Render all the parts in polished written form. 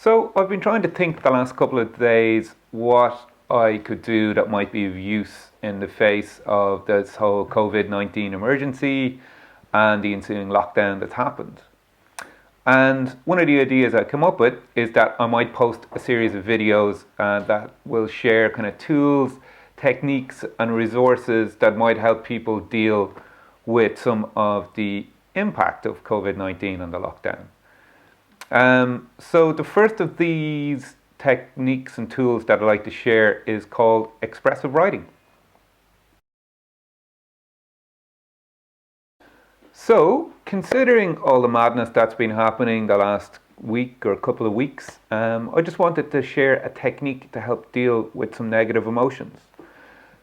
So I've been trying to think the last couple of days what I could do that might be of use in the face of this whole COVID-19 emergency and the ensuing lockdown that's happened. And one of the ideas I come up with is that I might post a series of videos that will share kind of tools, techniques and resources that might help people deal with some of the impact of COVID-19 and the lockdown. So the first of these techniques and tools that I'd like to share is called expressive writing. So, considering all the madness that's been happening the last week or a couple of weeks, I just wanted to share a technique to help deal with some negative emotions.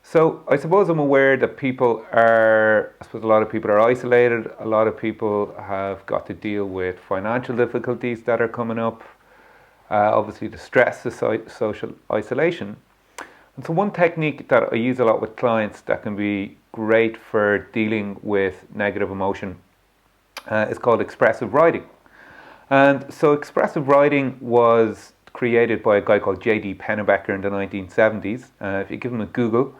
So, I suppose I'm aware that a lot of people are isolated, a lot of people have got to deal with financial difficulties that are coming up, obviously the stress of social isolation. And so one technique that I use a lot with clients that can be great for dealing with negative emotion is called expressive writing. And so expressive writing was created by a guy called J.D. Pennebaker in the 1970s. If you give him a Google,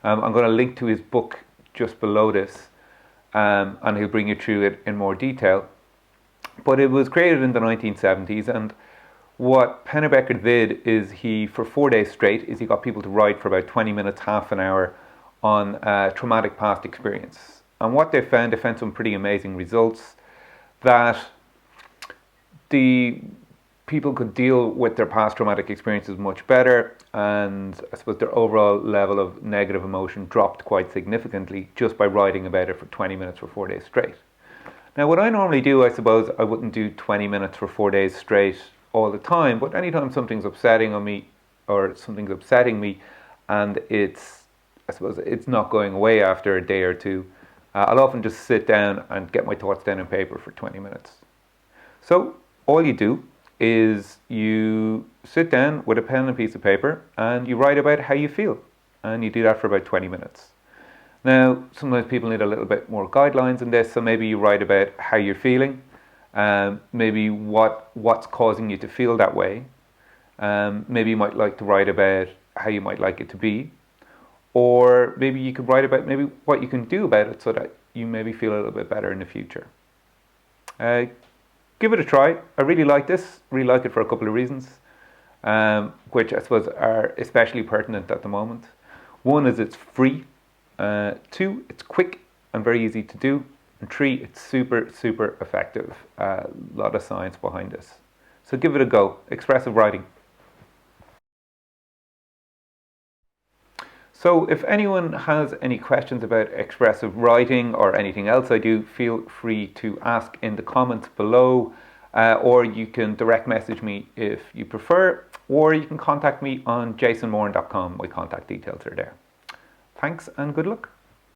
I'm going to link to his book just below this, and he'll bring you through it in more detail. But it was created in the 1970s, and what Pennebaker did is for 4 days straight, he got people to write for about 20 minutes, half an hour on a traumatic past experience. And what they found some pretty amazing results, that the people could deal with their past traumatic experiences much better, and I suppose their overall level of negative emotion dropped quite significantly just by writing about it for 20 minutes for 4 days straight. Now what I normally do, I suppose I wouldn't do 20 minutes for 4 days straight all the time, but anytime something's upsetting on me or something's upsetting me and it's not going away after a day or two, I'll often just sit down and get my thoughts down on paper for 20 minutes. So all you do is you sit down with a pen and a piece of paper and you write about how you feel, and you do that for about 20 minutes. Now sometimes people need a little bit more guidelines in this, so maybe you write about how you're feeling, maybe what's causing you to feel that way. Maybe you might like to write about how you might like it to be, or maybe you could write about maybe what you can do about it so that you maybe feel a little bit better in the future. Give it a try. I really like this, really like it for a couple of reasons, which I suppose are especially pertinent at the moment. One is it's free, 2, it's quick and very easy to do, and 3, it's super, super effective. A lot of science behind this. So give it a go, expressive writing. So if anyone has any questions about expressive writing or anything else I do, feel free to ask in the comments below, or you can direct message me if you prefer, or you can contact me on jasonmoran.com. My contact details are there. Thanks and good luck.